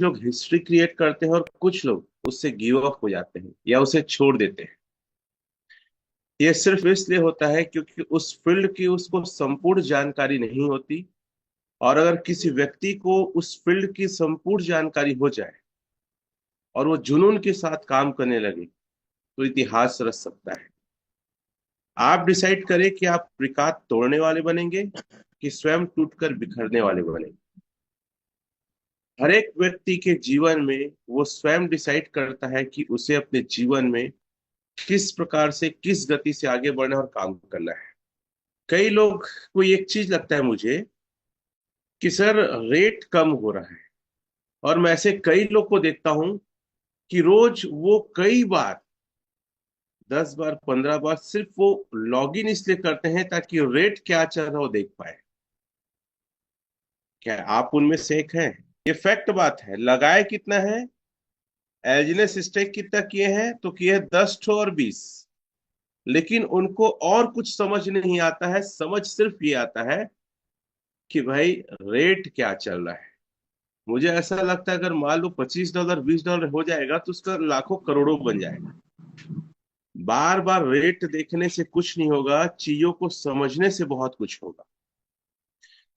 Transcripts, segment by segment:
लोग history create करते हैं और कुछ लोग उससे गिव अप हो जाते हैं या उसे छोड़ देते हैं। ये सिर्फ इसलिए होता है क्योंकि उस फील्ड की उसको संपूर्ण जानकारी नहीं होती। और अगर किसी व्यक्ति को उस फील्ड की संपूर्ण जानकारी हो जाए और वो जुनून के साथ काम करने लगे तो इतिहास रच सकता है। आप डिसाइड करें कि आप रिकॉर्ड तोड़ने वाले बनेंगे कि स्वयं टूटकर बिखरने वाले बनेंगे। हर एक व्यक्ति के जीवन में वो स्वयं डिसाइड करता है कि उसे अपने जीवन में किस प्रकार से किस गति से आगे बढ़ना और काम करना है। कई लोग को एक चीज लगता है मुझे कि सर रेट कम हो रहा है। और मैं ऐसे कई लोग को देखता हूं कि रोज वो कई बार 10 बार 15 बार सिर्फ वो लॉग इन इसलिए करते हैं ताकि रेट क्या चल रहा हो देख पाए। क्या आप उनमें से एक हैं? ये फैक्ट बात है। लगाए कितना है? एलजीनेस स्टेक कितना किए हैं? तो किए हैं 10 ठो और 20। लेकिन उनको और कुछ समझ नहीं आता है। समझ सिर्फ ये आता है कि भाई रेट क्या चल रहा है। मुझे ऐसा लगता है अगर मान लो $25 $20 हो जाएगा तो उसका लाखों करोड़ों बन जाएगा। बार बार रेट देखने से कुछ नहीं होगा, चीजों को समझने से बहुत कुछ होगा।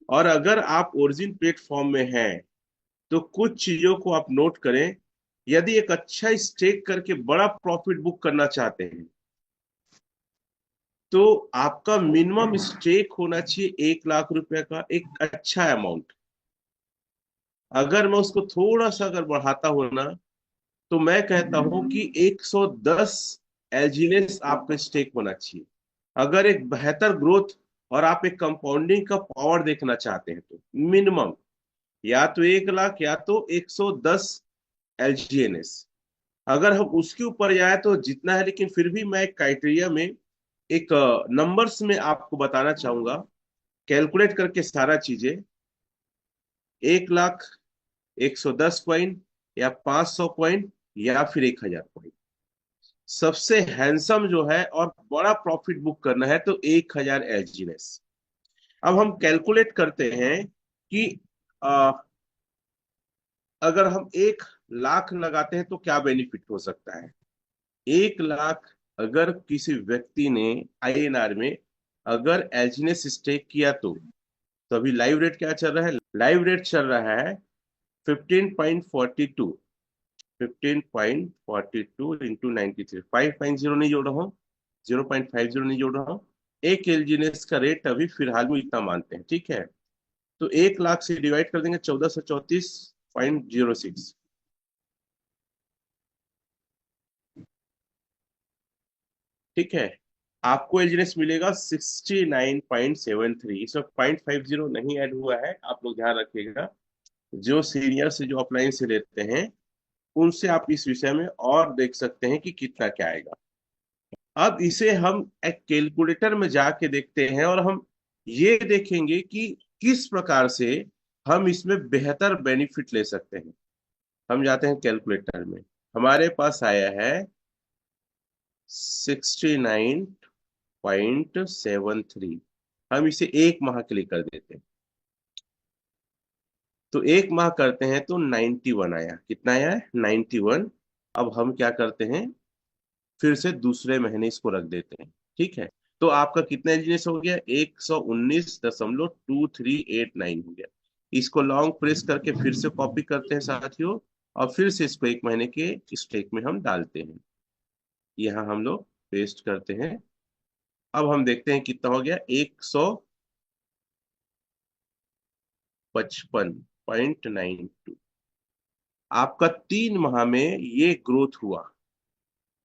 और अगर आप ओरिजिन प्लेटफॉर्म में हैं तो कुछ चीजों को आप नोट करें। यदि एक अच्छा स्टेक करके बड़ा प्रॉफिट बुक करना चाहते हैं तो आपका मिनिमम स्टेक होना चाहिए 1 लाख रुपए का, एक अच्छा अमाउंट। अगर मैं उसको थोड़ा सा अगर बढ़ाता हूं ना तो मैं कहता हूं कि 110 एलजीनेस आपका स्टेक होना चाहिए। अगर एक बेहतर ग्रोथ और आप एक कंपाउंडिंग का पावर देखना चाहते हैं तो मिनिमम या तो 1 लाख या तो 110 एलजीएनएस। अगर हम उसके ऊपर जाए तो जितना है, लेकिन फिर भी मैं एक क्राइटेरिया में एक नंबर्स में आपको बताना चाहूंगा। कैलकुलेट करके सारा चीजें 1 लाख, 110 कॉइन या 500 कॉइन या फिर 1,000 कॉइन। सबसे हैंडसम जो है और बड़ा प्रॉफिट बुक करना है तो 1,000 एलजीनेस। अब हम कैलकुलेट करते हैं कि अ, अगर हम 1 लाख लगाते हैं तो क्या बेनिफिट हो सकता है। 1 लाख अगर किसी व्यक्ति ने आईएनआर में अगर एलजीनेस स्टेक किया तो अभी लाइव रेट क्या चल रहा है? लाइव रेट चल रहा है 15.42। 15.42 इंटू 93, 5.0 नहीं जोड़ रहा हूँ, 0.50 नहीं जोड़ रहा हूँ। एक एलजीनेस का रेट अभी फिलहाल में इतना मानते हैं, ठीक है। तो 1 लाख से डिवाइड कर देंगे 1434.06। ठीक है। आपको एलजीनेस मिलेगा 69.73। इसमें 0.50 नहीं ऐड हुआ है, आप लोग ध्यान रखिएगा। जो सीनियर से जो अपलाइन से लेते हैं उनसे आप इस विषय में और देख सकते हैं कि कितना क्या आएगा। अब इसे हम एक कैलकुलेटर में जाके देखते हैं और हम ये देखेंगे कि किस प्रकार से हम इसमें बेहतर बेनिफिट ले सकते हैं। हम जाते हैं कैलकुलेटर में। हमारे पास आया है 69.73। हम इसे 1 माह के लिए कर देते हैं। तो 1 माह करते हैं तो 91 आया। कितना आया है? 91। अब हम क्या करते हैं, फिर से दूसरे महीने इसको रख देते हैं। ठीक है। तो आपका कितना इंजीनियस हो गया? 119.2389 हो गया। इसको लॉन्ग प्रेस करके फिर से कॉपी करते हैं साथियों। और फिर से इसको 1 महीने के स्टेक में हम डालते हैं। यहाँ हम लोग पेस्ट करते हैं। अब हम देखते हैं कितना हो गया। 155.92। आपका 3 माह में ये ग्रोथ हुआ।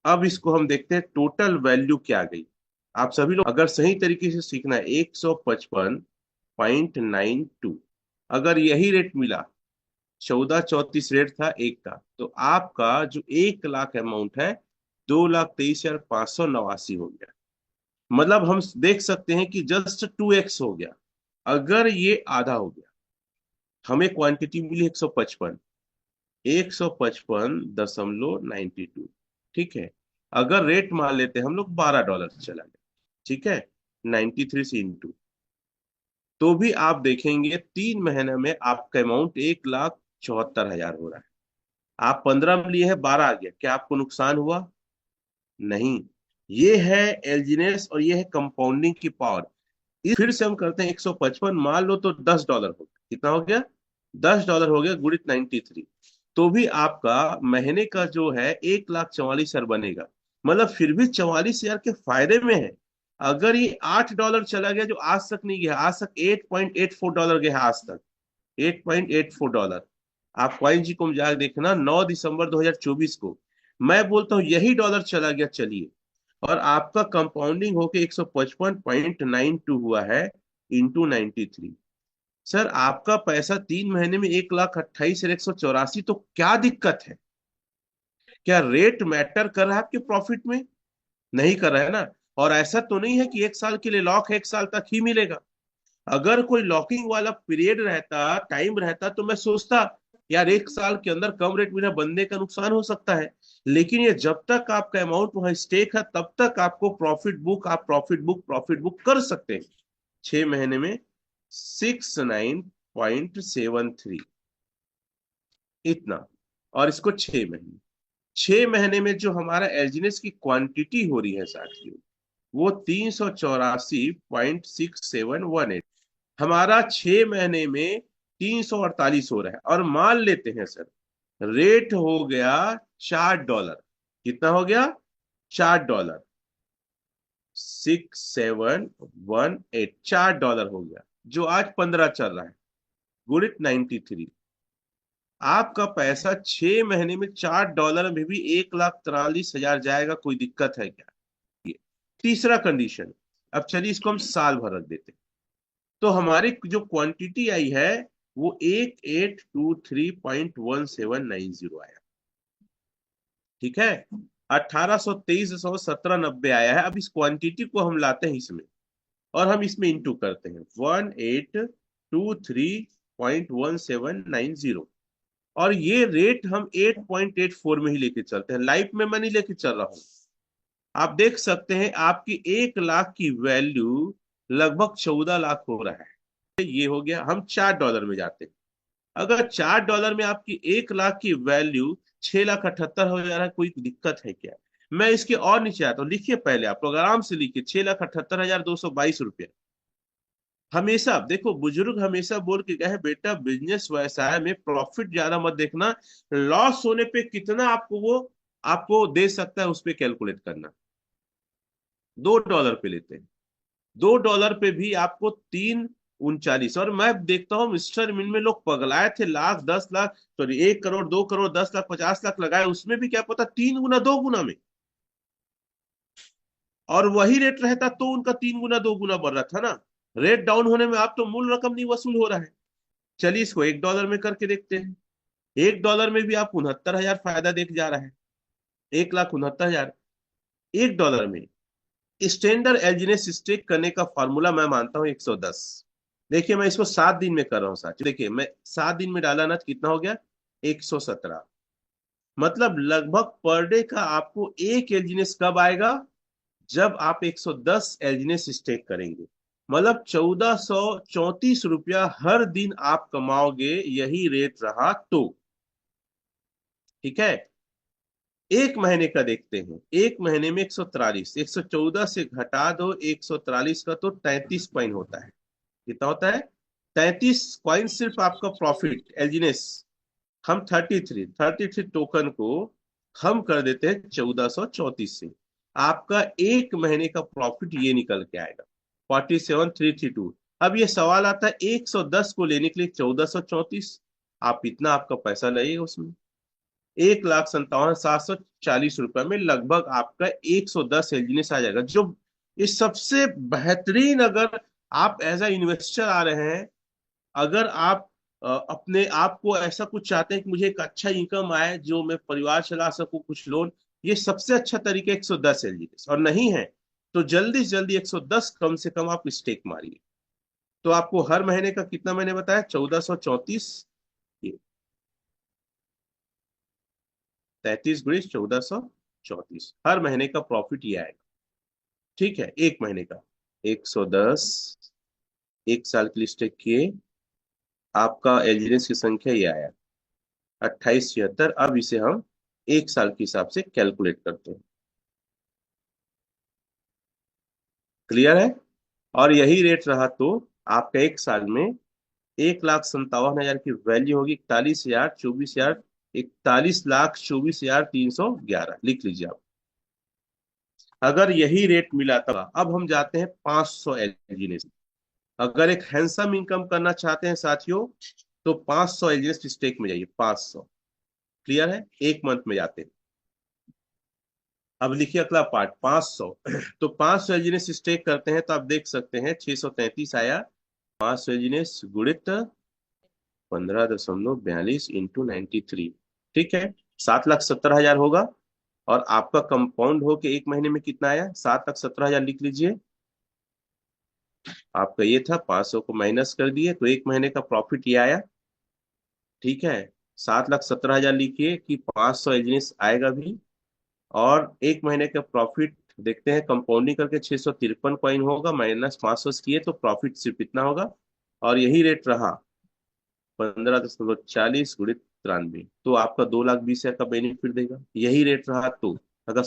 अब इसको हम देखते हैं टोटल वैल्यू क्या गई। आप सभी लोग अगर सही तरीके से सीखना है, 155.92 अगर यही रेट मिला, 1434 रेट था एक का, तो आपका जो 1 लाख अमाउंट है 2,23,589 हो गया। मतलब हम देख सकते हैं कि जस्ट 2x हो गया। अगर ये आधा हो गया, हमें क्वांटिटी मिली 155, 155.92। ठीक है। अगर रेट मान लेते हैं हम लोग $12 चला गया, ठीक है, 93 से इंटू, तो भी आप देखेंगे 3 महीने में आपका अमाउंट 1 लाख 74,000 हो रहा है। आप 15 में लिए हैं, 12 आ गया, क्या आपको नुकसान हुआ? नहीं। ये है एल्जीनेस और ये है कंपाउंडिंग की पावर। फिर से हम करते हैं 155, मान लो तो $10 हो गया, कितना हो गया? $10 हो गया गुणित 93। तो भी आपका महीने का जो है 1,44,000 बनेगा। मतलब फिर भी 44,000 के फायदे में है। अगर ये $8 चला गया, जो आज तक नहीं गया, आज तक $8.84 गया है, आज तक $8.84। आप क्वाइन जी को जाकर देखना 9 दिसंबर 2024 को। मैं बोलता हूँ यही डॉलर चला गया, चलिए, और आपका कंपाउंडिंग होके 155.92 हुआ है, इंटू 93। सर आपका पैसा 3 महीने में 1,28,184, तो क्या दिक्कत है? क्या रेट मैटर कर रहा है आपके प्रॉफिट में? नहीं कर रहा है ना। और ऐसा तो नहीं है कि 1 साल के लिए लॉक है, 1 साल तक ही मिलेगा। अगर कोई लॉकिंग वाला पीरियड रहता, टाइम रहता, तो मैं सोचता यार 1 साल के अंदर कम रेट मिला, बंदे का नुकसान हो सकता है। लेकिन ये जब तक आपका अमाउंट वहां स्टेक है, तब तक आपको प्रॉफिट बुक कर सकते हैं। 6 महीने में 69.73, इतना। और इसको 6 महीने, 6 महीने में जो हमारा एल्जिनेस की क्वांटिटी हो रही है साथियों, वो 384.6718। हमारा 6 महीने में 348 हो रहा है। और मान लेते हैं सर, रेट हो गया $4। कितना हो गया? $4। 6718, $4 हो गया, जो आज 15 चल रहा है, गुणित 93। आपका पैसा 6 महीने में $4 में भी 1,43,000 जाएगा, कोई दिक्कत है क्या? ये तीसरा कंडीशन। अब चलिए इसको हम साल भर रख देते हैं। तो हमारी जो क्वांटिटी आई है, वो 8823.1790 आया। ठीक है। 1823.1790 आया है। अब इस क्वांटिटी को हम लाते हैं इसमें, और हम इसमें इंटू करते हैं 1823.1790। और ये रेट हम 8.84 में ही लेके चलते हैं, लाइफ में मैं नहीं लेके चल रहा हूं। आप देख सकते हैं आपकी 1 लाख की वैल्यू लगभग 14 लाख हो रहा है। ये हो गया। हम $4 में जाते हैं। अगर $4 में आपकी 1 लाख की वैल्यू 6,78,000 हो जा रहा है, कोई दिक्कत है क्या? मैं इसके और नीचे आता हूँ, लिखिए पहले, आप लोग आराम से लिखिए, 6,78,222 रुपया। हमेशा देखो, बुजुर्ग हमेशा बोल के गए हैं, बेटा बिजनेस व्यवसाय में प्रॉफिट ज्यादा मत देखना, लॉस होने पे कितना आपको वो आपको दे सकता है, उस पर कैलकुलेट करना। $2 पे लेते हैं, $2 पे भी आपको 3,39। और मैं देखता हूँ मिस्टर मिन में लोग पगलाए थे, लाख 10 लाख, सॉरी 1 करोड़ 2 करोड़ 10 लाख 50 लाख लगाए, उसमें भी क्या पता 3 गुना 2 गुना में। और वही रेट रहता तो उनका 3 गुना 2 गुना बढ़ रहा था ना। रेट डाउन होने में आप तो मूल रकम नहीं वसूल हो रहा है। चलिए इसको $1 में करके देखते हैं। $1 में भी आप 69,000 फायदा देख जा रहा है। 1,69,000 $1 में। स्टैंडर्ड एलजीनेस स्टेक करने का फॉर्मूला मैं मानता हूं 110। देखिए मैं इसको 7 दिन में कर रहा हूँ साथ, देखिए मैं 7 दिन में डाला ना, तो कितना हो गया? 117। मतलब लगभग पर डे का आपको एक एलजीनेस कब आएगा? जब आप 110 एलजीनेस स्टेक करेंगे। मतलब 1,434 रुपया हर दिन आप कमाओगे, यही रेट रहा तो। ठीक है। 1 महीने का देखते हैं। 1 महीने में 143, 114 से घटा दो 143 का, तो 33 कॉइन होता है। कितना होता है? 33 कॉइन सिर्फ आपका प्रॉफिट एलजीनेस। हम 33 टोकन को हम कर देते हैं 1434 से। आपका 1 महीने का प्रॉफिट ये निकल के आएगा 47,332। अब ये सवाल आता है 110 को लेने के लिए 1434, आप इतना आपका पैसा लगेगा उसमें। 1,57,740 रुपए में लगभग आपका 110 एलजीनेस आ जाएगा। जो इस सबसे बेहतरीन, अगर आप एज अ इन्वेस्टर आ रहे हैं, अगर आप अपने आप को ऐसा कुछ चाहते हैं कि मुझे एक अच्छा इनकम आए, जो मैं परिवार चला सकूं, कुछ लोन, ये सबसे अच्छा तरीका 110 एलजीनेस। और नहीं है तो जल्दी से जल्दी 110 कम से कम आप स्टेक मारिए। तो आपको हर महीने का कितना मैंने बताया? 1434। 33 गुणित 1434, हर महीने का प्रॉफिट ये आएगा। ठीक है। 1 महीने का 110, 1 साल के लिए स्टेक किए, आपका एलजीनेस की संख्या ये आया। 2876। अब इसे हम एक साल के हिसाब से कैलकुलेट करते हैं। क्लियर है? और यही रेट रहा तो आपका एक साल में 1,57,000 की वैल्यू होगी 41,24,000, 41,24,311 लिख लीजिए आप। अगर यही रेट मिला तब अब हम जाते हैं 500 एलजीनेस। अगर एक हैंडसम इनकम करना चाहते हैं साथियों, तो 500 एलजीनेस स्टेक में जाइए, 500। क्लियर है? एक मंथ में जाते हैं। अब लिखिए अगला पार्ट 500। तो 500 एलजीनेस स्टेक करते हैं तो आप देख सकते हैं 633 आया। 500 एलजीनेस गुणित 15.42 इंटू 93। ठीक है, 7,70,000 होगा। और आपका कंपाउंड हो के एक महीने में कितना आया? 7,70,000 लिख लीजिए। आपका ये था, 500 को माइनस कर दिए तो एक महीने का प्रॉफिट ये आया। ठीक है, 7,70,000 लिखिए कि 500 एजेंस आएगा भी। और एक महीने का प्रॉफिट देखते हैं, कंपाउंडिंग करके 653 कॉइन होगा, माइनस 500 किए तो प्रॉफिट सिर्फ इतना होगा। और यही रेट रहा 15.40 गुणित 93, तो आपका 2,20,000 का बेनिफिट देगा। यही रेट रहा तो अगर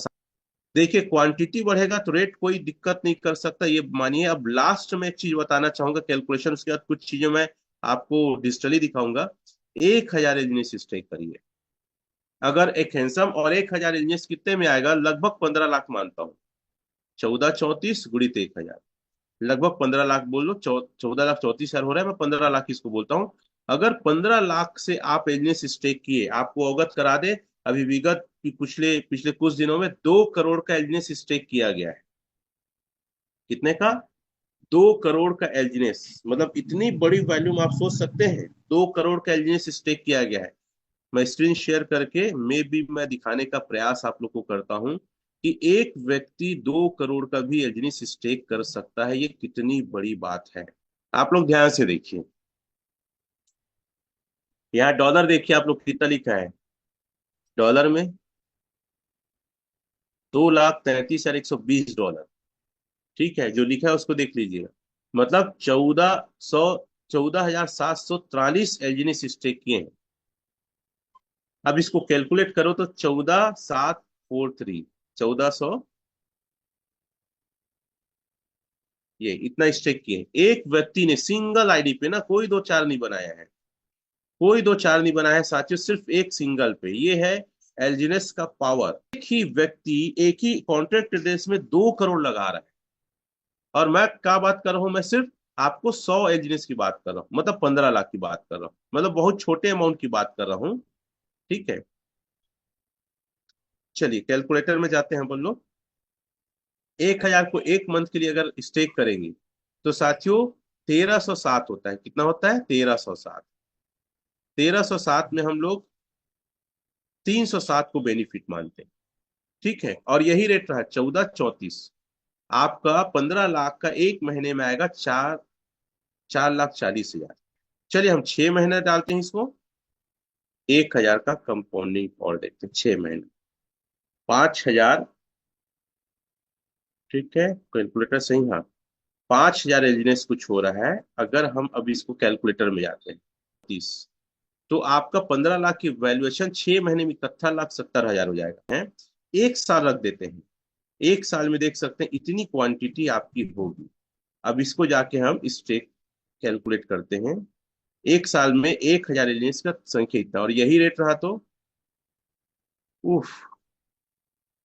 देखिए क्वांटिटी बढ़ेगा तो रेट कोई दिक्कत नहीं कर सकता, ये मानिए। अब लास्ट में एक चीज बताना चाहूंगा कैलकुलेशन, उसके बाद कुछ चीजें मैं आपको डिजिटली दिखाऊंगा। 1,000 एजनेस स्टेक करिए। अगर एक हैंडसम और 1,000 एजनेस कितने में आएगा? लगभग 15 लाख मानता हूँ। 1434 गुणित 1,000, लगभग 15 लाख बोल लो। 14,34,000 हो रहा है, मैं 15 लाख इसको बोलता हूँ। अगर 15 लाख से आप एजनेस स्टेक किए, आपको अवगत करा दे, अभी विगत की पिछले पिछले कुछ दिनों में 2 करोड़ का एजनेस स्टेक किया गया है। कितने का? 2 करोड़ का एलजीनेस, मतलब इतनी बड़ी वैल्यूम आप सोच सकते हैं। 2 करोड़ का एलजीनेस स्टेक किया गया है। मैं स्क्रीन शेयर करके मैं दिखाने का प्रयास आप लोग को करता हूं कि एक व्यक्ति 2 करोड़ का भी एलजीनेस स्टेक कर सकता है। ये कितनी बड़ी बात है, आप लोग ध्यान से देखिए। यहाँ डॉलर देखिए आप लोग कितना लिखा है डॉलर में? 2,33,120 डॉलर। ठीक है, जो लिखा है उसको देख लीजिएगा। मतलब 14,743 एलजीनेस स्टेक किए हैं। अब इसको कैलकुलेट करो तो 14,743, 1400, ये इतना स्टेक किए एक व्यक्ति ने सिंगल आईडी पे ना, कोई दो चार नहीं बनाया है। कोई दो चार नहीं बनाया है साथियों, सिर्फ एक सिंगल पे। ये है एल्जिनस का पावर। एक ही व्यक्ति एक ही कॉन्ट्रैक्ट एड्रेस में 2 करोड़ लगा रहा है। और मैं क्या बात कर रहा हूं? मैं सिर्फ आपको 100 एल्जिनस की बात कर रहा हूँ, मतलब 15 लाख की बात कर रहा हूँ, मतलब बहुत छोटे अमाउंट की बात कर रहा हूँ। ठीक है, चलिए कैलकुलेटर में जाते हैं बोलो। 1,000 को एक मंथ के लिए अगर स्टेक करेंगे तो साथियों 1,307 होता है। कितना होता है? 1,307। 1,307 में हम लोग 307 को बेनिफिट मानते हैं। ठीक है, और यही रेट रहा 1434। आपका 15 लाख का एक महीने में आएगा 4,40,000। चलिए हम 6 महीने डालते हैं इसको। 1,000 का कंपाउंडिंग और देखते हैं 6 महीने, 5,000। ठीक है, कैलकुलेटर सही, हाँ। 5,000 एलजीनेस कुछ हो रहा है। अगर हम अब इसको कैलकुलेटर में जाते हैं 30, तो आपका 15 लाख की वैल्यूएशन 6 महीने में 71,70,000 हो जाएगा है। एक साल रख देते हैं, एक साल में देख सकते हैं इतनी क्वांटिटी आपकी होगी। अब इसको जाके हम स्टेक कैलकुलेट करते हैं। एक साल में 1,000 एलियंस का संख्या इतना, और यही रेट रहा तो उफ,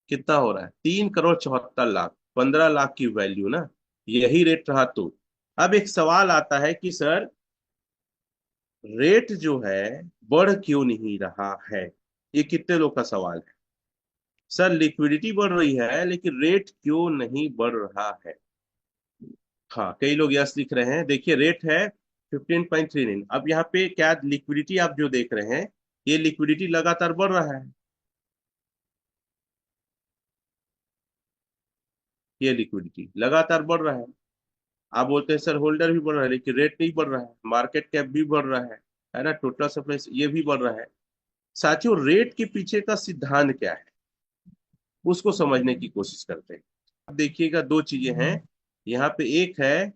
कितना हो रहा है? 3,74,00,000, 15 लाख की वैल्यू ना। यही रेट रहा तो अब एक सवाल आता है कि सर रेट जो है बढ़ क्यों नहीं रहा है? ये कितने लोग का सवाल है। सर लिक्विडिटी बढ़ रही है लेकिन रेट क्यों नहीं बढ़ रहा है? हाँ, कई लोग यस लिख रहे हैं। देखिए रेट है 15.39। अब यहाँ पे क्या लिक्विडिटी आप जो देख रहे हैं, ये लिक्विडिटी लगातार बढ़ रहा है। ये लिक्विडिटी लगातार बढ़ रहा है। आप बोलते हैं सर होल्डर भी बढ़ रहा है लेकिन रेट नहीं बढ़ रहा है, मार्केट कैप भी बढ़ रहा है ना, टोटल सप्लाई ये भी बढ़ रहा है। साथियों रेट के पीछे का सिद्धांत क्या है, उसको समझने की कोशिश करते हैं। अब देखिएगा दो चीजें हैं यहाँ पे, एक है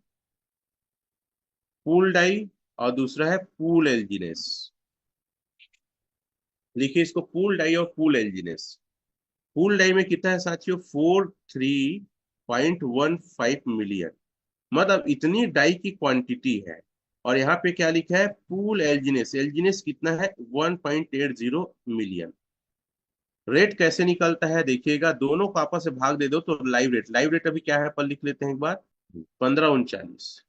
पूल डाई और दूसरा है पूल एल्जीनेस। लिखिए इसको, पूल डाई और पूल एल्जीनेस। पूल डाई में कितना है साथियों? 43.15 मिलियन, मतलब इतनी डाई की क्वांटिटी है। और यहाँ पे क्या लिखा है? पूल एल्जीनेस, एल्जीनेस कितना है? 1.80 मिलियन। रेट कैसे निकलता है देखिएगा, दोनों को आपस में भाग दे दो तो लाइव रेट, लाइव रेट अभी क्या है अपन लिख लेते हैं एक बार, 1539।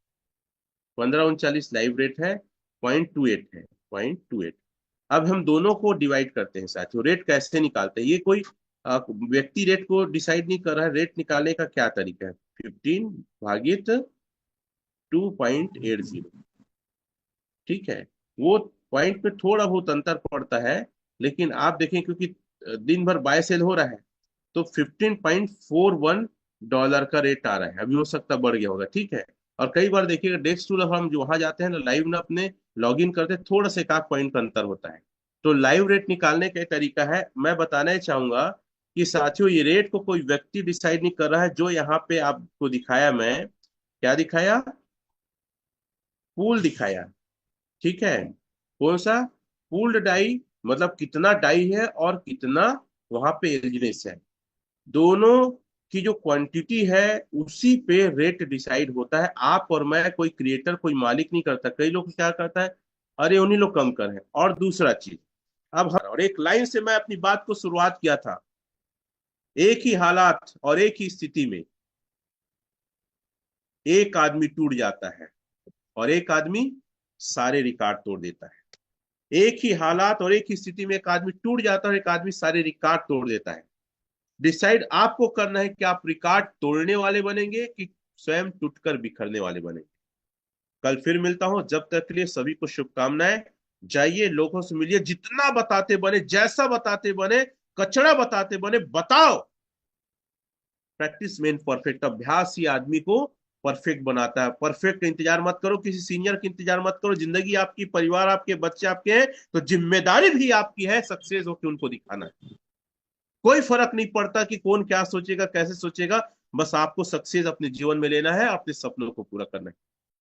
1539 लाइव रेट है, 0.28 है, 0.28। अब हम दोनों को डिवाइड करते हैं साथियों। रेट कैसे निकालते हैं? ये कोई व्यक्ति रेट को डिसाइड नहीं कर रहा है, रेट निकालने का क्या तरीका है? 15 भागित 2.80। ठीक है, वो पॉइंट में थोड़ा बहुत अंतर पड़ता है, लेकिन आप देखें क्योंकि दिन भर बाय सेल हो रहा है, तो 15.41 डॉलर का रेट आ रहा है। अभी हो सकता है बढ़ गया होगा, ठीक है। और कई बार देखिएगा डेस्क टूल, हम जो वहां जाते हैं ना लाइव ना, अपने लॉग इन करते हैं, थोड़ा सा एक आध पॉइंट का अंतर होता है। तो लाइव रेट निकालने का एक तरीका है, मैं बताना ही चाहूंगा कि साथियों ये रेट को कोई व्यक्ति डिसाइड नहीं कर रहा है। जो यहाँ पे आपको दिखाया, मैं क्या दिखाया? पूल दिखाया, ठीक है। कौन सा? पूल्ड डाई, मतलब कितना डाई है और कितना वहां पे एल्जीनेस है, दोनों की जो क्वांटिटी है उसी पे रेट डिसाइड होता है। आप और मैं, कोई क्रिएटर, कोई मालिक नहीं करता। कई लोग क्या करता है, अरे उन्हीं लोग कम कर है। और दूसरा चीज, अब और एक लाइन से मैं अपनी बात को शुरुआत किया था, एक ही हालात और एक ही स्थिति में एक आदमी टूट जाता है और एक आदमी सारे रिकॉर्ड तोड़ देता है। एक ही हालात और एक ही स्थिति में एक आदमी टूट जाता है और एक आदमी सारे रिकॉर्ड तोड़ देता है। डिसाइड आपको करना है कि आप रिकॉर्ड तोड़ने वाले बनेंगे कि स्वयं टूटकर बिखरने वाले बनेंगे। कल फिर मिलता हूं, जब तक के लिए सभी को शुभकामनाएं। जाइए, लोगों से मिलिए, जितना बताते बने, जैसा बताते बने, कचड़ा बताते बने, बताओ। प्रैक्टिस मेन परफेक्ट, अभ्यास ही आदमी को परफेक्ट बनाता है। परफेक्ट का इंतजार मत करो, किसी सीनियर का इंतजार मत करो। जिंदगी आपकी, परिवार आपके, बच्चे आपके हैं, तो जिम्मेदारी भी आपकी है सक्सेस होकर उनको दिखाना है। कोई फर्क नहीं पड़ता कि कौन क्या सोचेगा, कैसे सोचेगा, बस आपको सक्सेस अपने जीवन में लेना है, अपने सपनों को पूरा करना है।